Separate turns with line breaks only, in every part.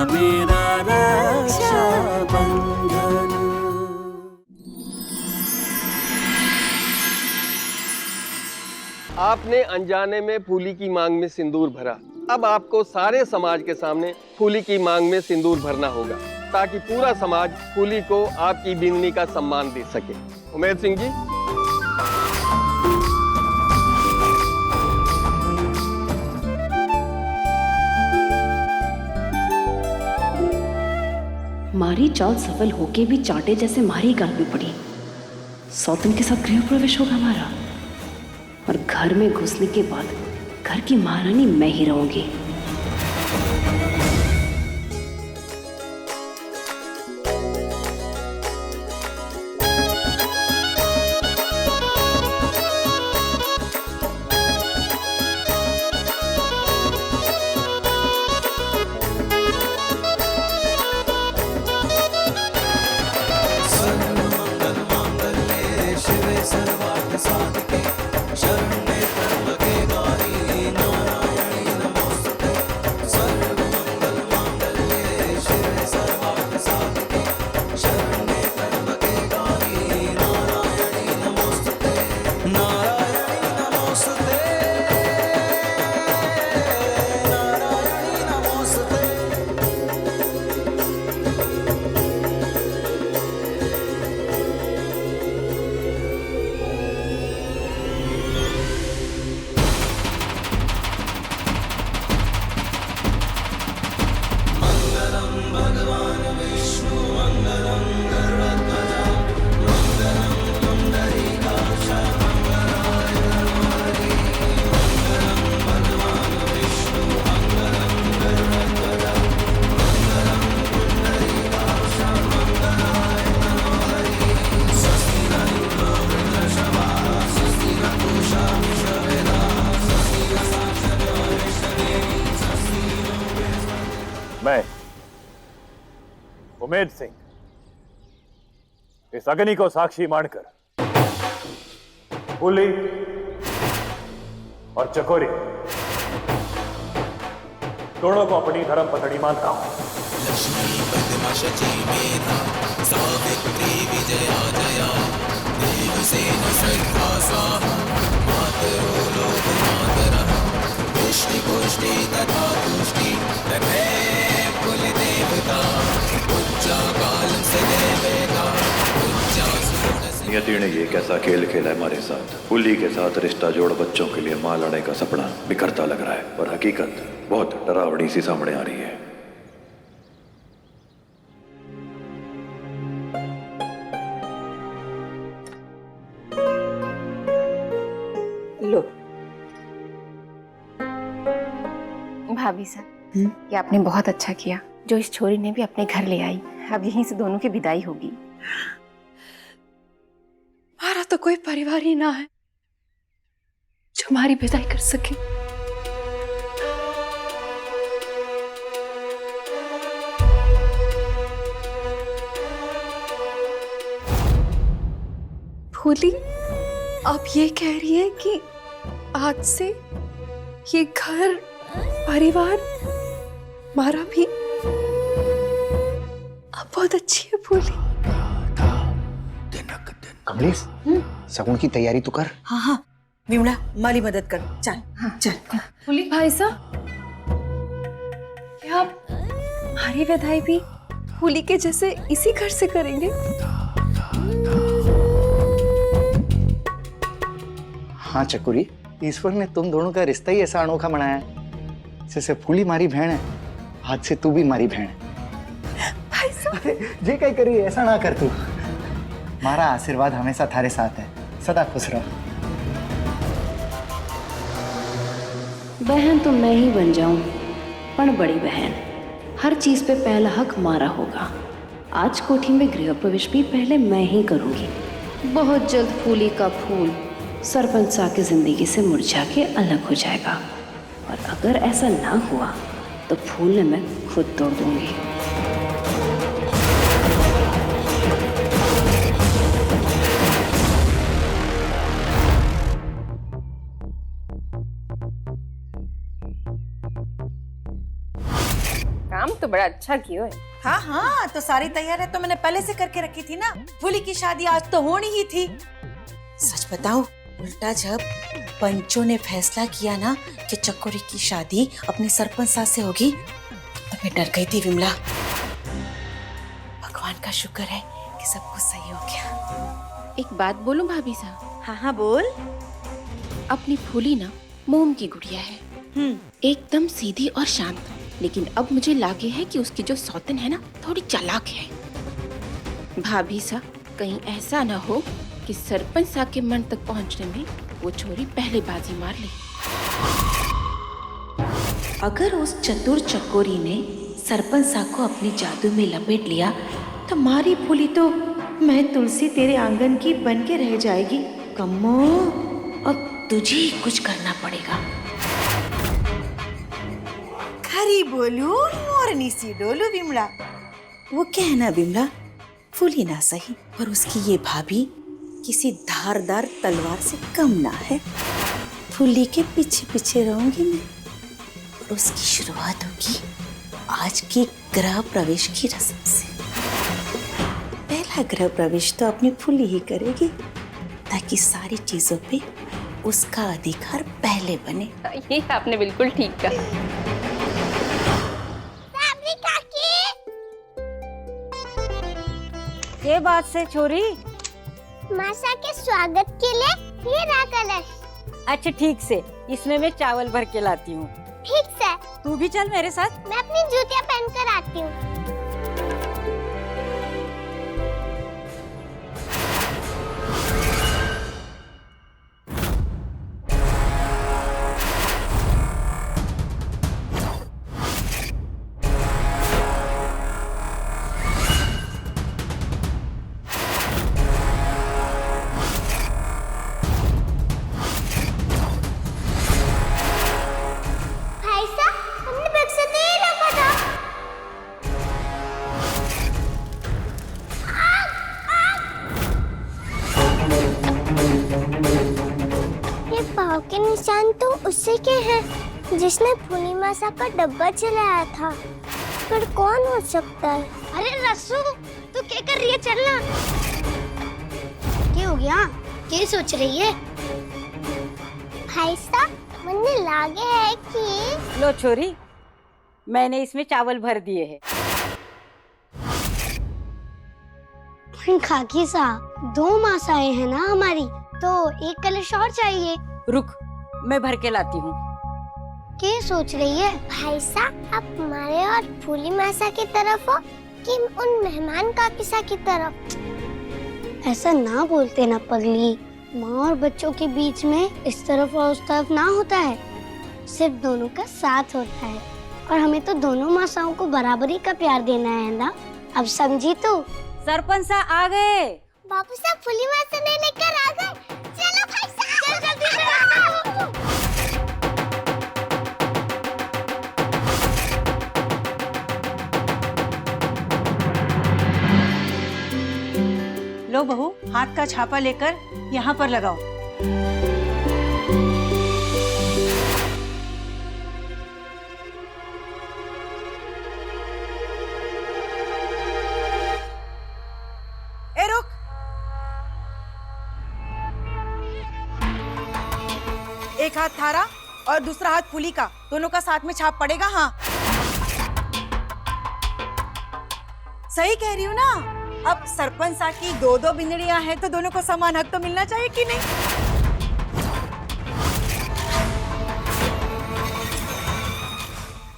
मेरा रक्षाबंधन।
आपने अनजाने में फूली की मांग में सिंदूर भरा। अब आपको सारे समाज के सामने फूली की मांग में सिंदूर भरना होगा ताकि पूरा समाज फूली को आपकी बिंदनी का सम्मान दे सके। उमेद सिंह जी।
मारी चाल सफल होके भी चांटे जैसे मारी गाल भी पड़ी। सौतन के साथ गृह प्रवेश होगा हमारा और घर में घुसने के बाद घर की महारानी मैं ही रहूंगी।
मैं उमेद सिंह इस अग्नि को साक्षी मानकर फूली और चकोरी दोनों को अपनी धर्म पत्नी मानता हूं। नियति ने ये कैसा खेल खेला है हमारे साथ। फूली के साथ रिश्ता जोड़ बच्चों के लिए मां लाने का सपना बिखरता लग रहा है और हकीकत बहुत डरावनी सी सामने आ रही है।
लो
भाभी सर, ये आपने बहुत अच्छा किया जो इस छोरी ने भी अपने घर ले आई। अब यहीं से दोनों की विदाई होगी।
हमारा तो कोई परिवार ही ना है जो हमारी विदाई कर सके। फूली, आप ये कह रही है कि आज से ये घर परिवार हमारा भी। आप बहुत अच्छी है फूली।
कमलेश, सगुन की तैयारी तो कर।
हाँ हाँ विमला, माली मदद कर। चल हाँ चल।
फूली भाई साहब, क्या आप हमारी विदाई भी फूली के जैसे इसी घर से करेंगे?
हाँ चकोरी, ईश्वर ने तुम दोनों का रिश्ता ही ऐसा अनोखा बनाया है। जैसे फूली मारी बहन है, आज से तू भी मारी बहन है।
भाई साहब,
जे कहीं करी ऐसा ना कर तू। हमारा आशीर्वाद हमेशा थारे साथ है, सदा खुश रहो।
बहन तो मैं ही बन जाऊं, पर बड़ी बहन। हर चीज पे पहला हक मारा होगा। आज कोठी में गृह प्रवेश भी पहले मैं ही करूंगी। बहुत जल्द फूली का फूल सरपंच सा की जिंदगी से मुरझा के अलग हो जाएगा और अगर ऐसा ना हुआ तो फूल ने मैं खुद तोड़ दूंगी।
काम तो बड़ा अच्छा किया है।
हाँ हाँ, तो सारी तैयारी तो मैंने पहले से करके रखी थी ना। फूली की शादी आज तो होनी ही थी। सच बताओ, उल्टा जब पंचों ने फैसला किया ना कि चकोरी की शादी अपने सरपंच साथ से होगी, तो मैं डर गई थी विमला। भगवान का शुक्र है कि सब कुछ सही हो गया।
एक बात बोलूं भाभी साहब,
हाँ हाँ बोल।
अपनी फूली ना मोम की गुड़िया है, एकदम सीधी और शांत। लेकिन अब मुझे लागे है कि उसकी जो सौतन है ना, थोड़ी चालाक है। भाभी साहब, कहीं ऐसा ना हो कि सरपंच साहब के मन तक पहुंचने में वो छोरी पहले बाजी मार ले।
अगर उस चतुर चकोरी ने सरपंच साहब को अपने जादू में लपेट लिया तो मारी फूली तो मैं तुलसी तेरे आंगन की बन के रह जाएगी। कम्मो, अब तुझे ही कुछ करना पड़ेगा।
खरी बोलू मोरनी सी डोलू विमला। वो कहना विमला, फूली ना सही पर उसकी ये भाभी किसी धारदार तलवार से कम ना है। फूली के पीछे पीछे रहूंगी मैं, और उसकी शुरुआत होगी आज की गृह प्रवेश की रस्म से। पहला गृह प्रवेश तो अपनी फूली ही करेगी, ताकि सारी चीजों पे उसका अधिकार पहले बने।
ये आपने बिल्कुल ठीक कहा।
ये बात से छोरी,
मासा के स्वागत के लिए ये रहा कलश।
अच्छा ठीक से, इसमें मैं चावल भर के लाती हूँ।
ठीक से।
तू भी चल मेरे साथ।
मैं अपनी जूतियाँ पहन कर आती हूँ। पाँव के निशान तो उससे के हैं जिसने फूली मासा का डब्बा चलाया था। पर कौन हो सकता है? अरे रस्सू, तू क्या कर रही है? चलना। क्या हो गया? क्या सोच रही है? भाई साहब, मुझे लागे है कि
लो छोरी, मैंने इसमें चावल भर दिए हैं।
खाकी साहब, 2 मासाएं हैं ना हमारी, तो एक कलश और चाहिए।
रुक, मैं भर के लाती हूँ।
क्या सोच रही है? भाई साहब, आप हमारे और फूली मासा की तरफ हो कि उन मेहमान काकीसा की तरफ? ऐसा ना बोलते ना पगली। माँ और बच्चों के बीच में इस तरफ और उस तरफ ना होता है, सिर्फ दोनों का साथ होता है। और हमें तो दोनों मासाओं को बराबरी का प्यार देना है ना। अब समझी तू?
सरपंच साहब आ गए।
बापू साहब फूली मासा ने लेकर आ गए। चलो भाई साहब, चल जल्दी से।
लो बहू, हाथ का छापा लेकर यहाँ पर लगाओ। ए रुक। एक हाथ थारा और दूसरा हाथ फूली का, दोनों का साथ में छाप पड़ेगा। हाँ सही कह रही हूँ ना। अब सरपंच साहब की 2-2 बिंदड़ियां हैं, तो दोनों को समान हक तो मिलना चाहिए कि नहीं?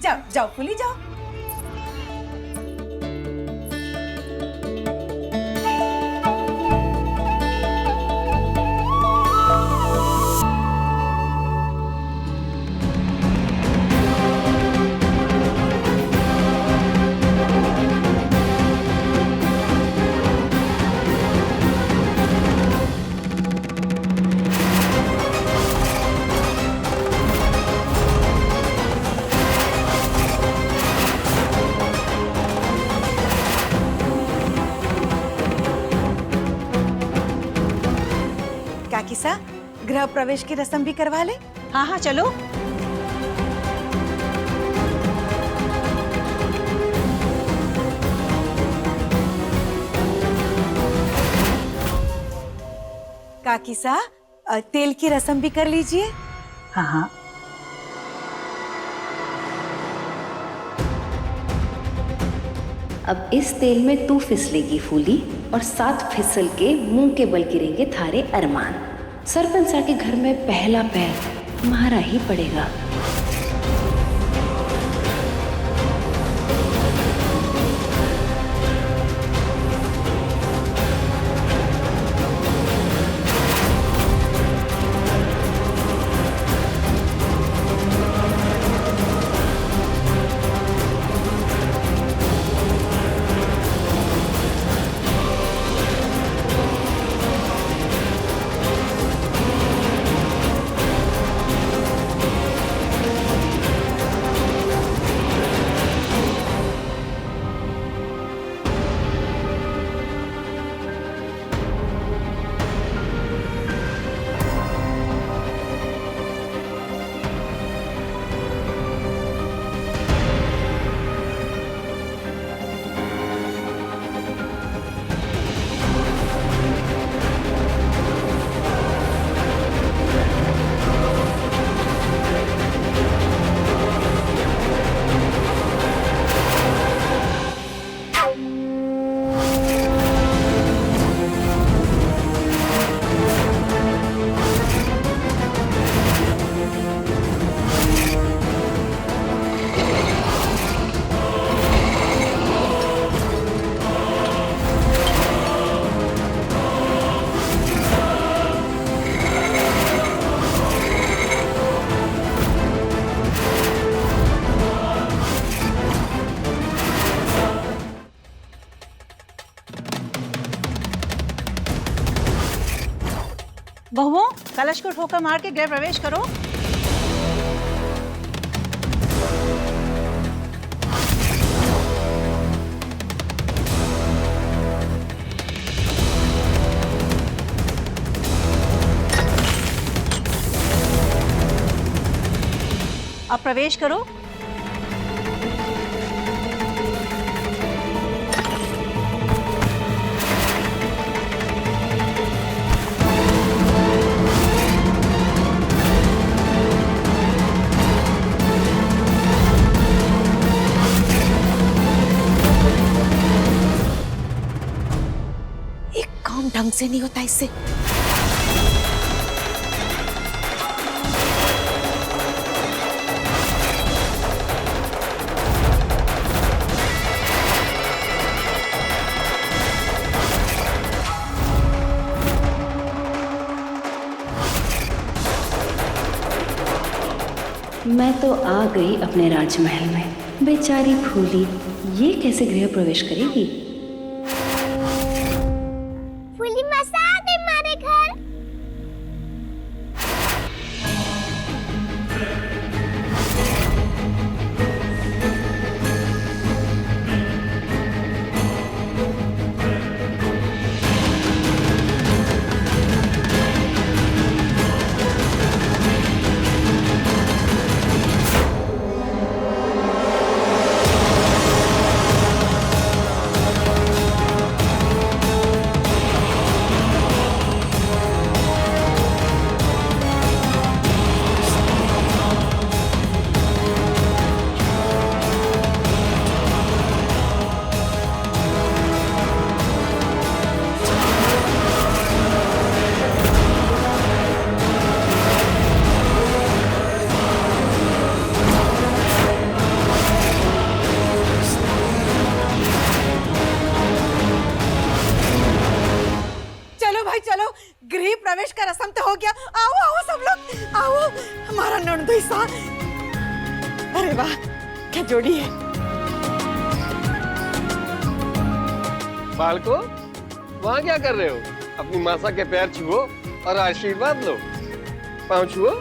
जाओ जाओ फूली, जाओ। काकीसा, गृह प्रवेश की रस्म भी करवा ले। हाँ हाँ चलो। काकी सा तेल की रस्म भी कर लीजिए।
हाँ हाँ।
अब इस तेल में तू फिसलेगी फूली, और साथ फिसल के मुंह के बल गिरेंगे थारे अरमान। सरपंचा के घर में पहला पैर तुम्हारा ही पड़ेगा।
बहुओं, कलश को ठोकर मार के गृह प्रवेश करो। अब प्रवेश करो।
ढंग से नहीं होता इससे।
मैं तो आ गई अपने राजमहल में। बेचारी फूली ये कैसे गृह प्रवेश करेगी?
फूली मासा आ गई हमारे घर।
चलो गृह प्रवेश का रस्म तो हो गया। आओ आओ सब लोग आओ, हमारा नंदोईसा। अरे वाह क्या जोड़ी है।
बालको, वहाँ क्या कर रहे हो? अपनी मासा के पैर छुओ और आशीर्वाद लो। पाँव छुओ।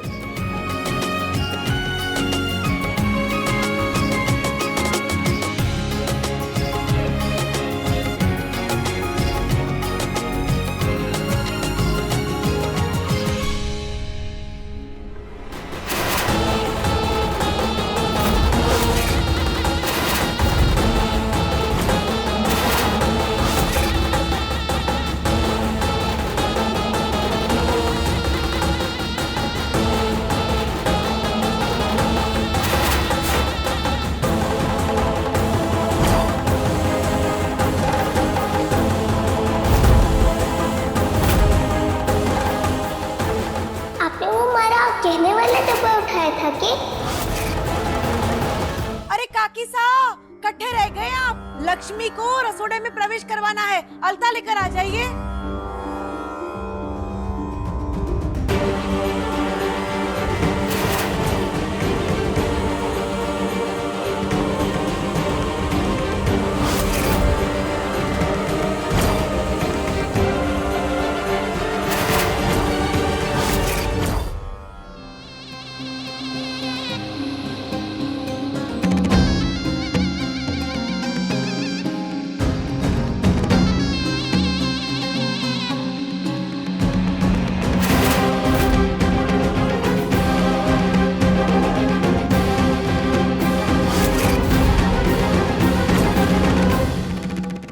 पीछे रह गए आप? लक्ष्मी को रसोड़े में प्रवेश करवाना है, अलता लेकर आ जाइए।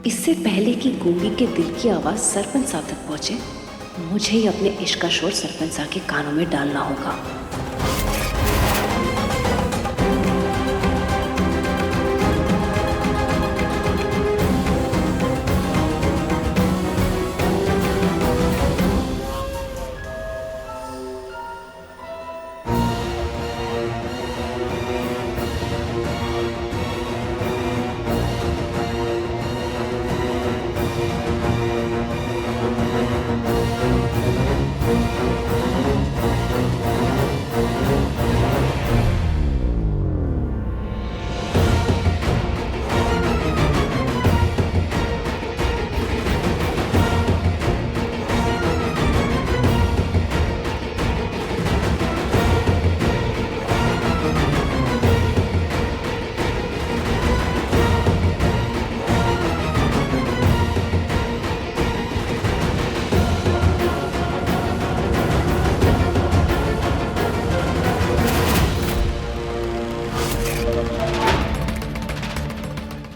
इससे पहले कि गूंगी के दिल की आवाज सरपंच साहब तक पहुंचे, मुझे ही अपने इश्क का शोर सरपंच साहब के कानों में डालना होगा।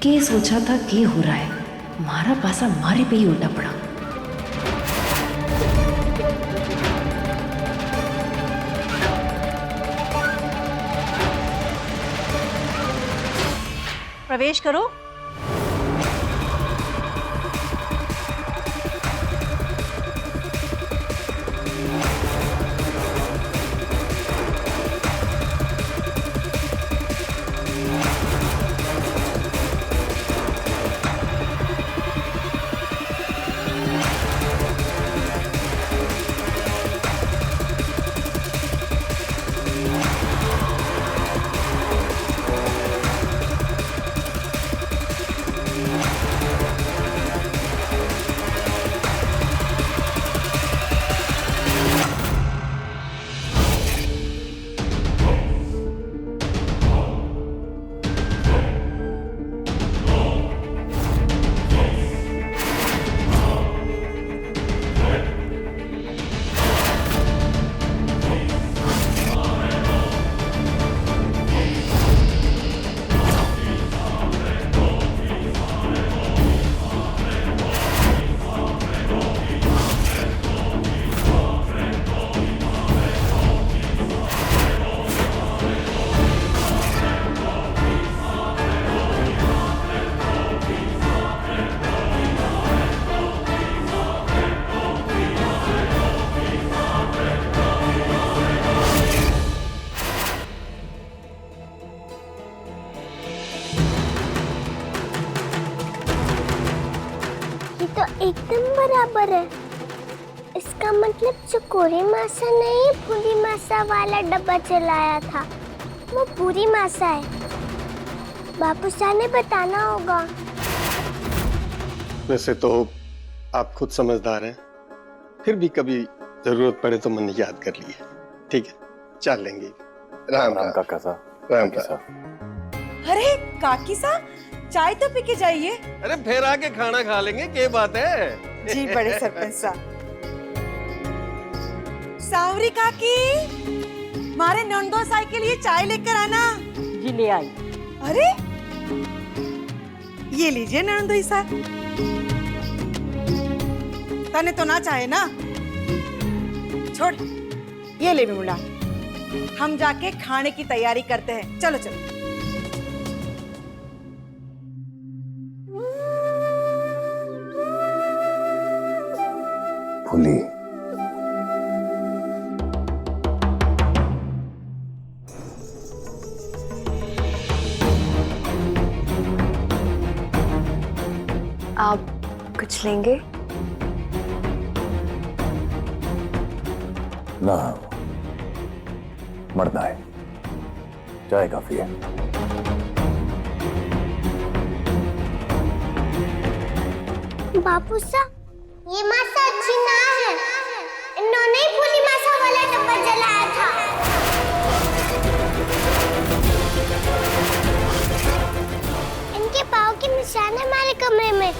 के सोचा था कि हो रहा है, मारा पासा मारे पे ही उल्टा पड़ा।
प्रवेश करो।
एकदम बराबर है। इसका मतलब चकोरी मासा नहीं, पूरी मासा वाला डब्बा चलाया था, वो पूरी मासा है। बापू साहब ने बताना होगा।
वैसे तो आप खुद समझदार हैं, फिर भी कभी जरूरत पड़े तो मन याद कर लिए। ठीक है, चल लेंगे। राम राम काका साहब। राम राम।
अरे काकी साहब, चाय तो पी के जाइए।
अरे फिर आके खाना खा लेंगे, क्या बात है।
जी बड़े सरपंच साहब। सावरी काकी, मारे नंदो साई के लिए चाय लेकर आना।
जी ले आई।
अरे ये लीजिए नंदोई साहब, तने तो ना चाहे ना। छोड़, ये ले विमला, हम जाके खाने की तैयारी करते हैं। चलो चलो।
फूली,
आप कुछ लेंगे?
ना, मरना है, चाय काफी है।
बापू सा, ये मासा अच्छी ना है। इन्होंने ही फूली मासा वाला डब्बा जलाया था। इनके पाँव के निशान है हमारे कमरे में।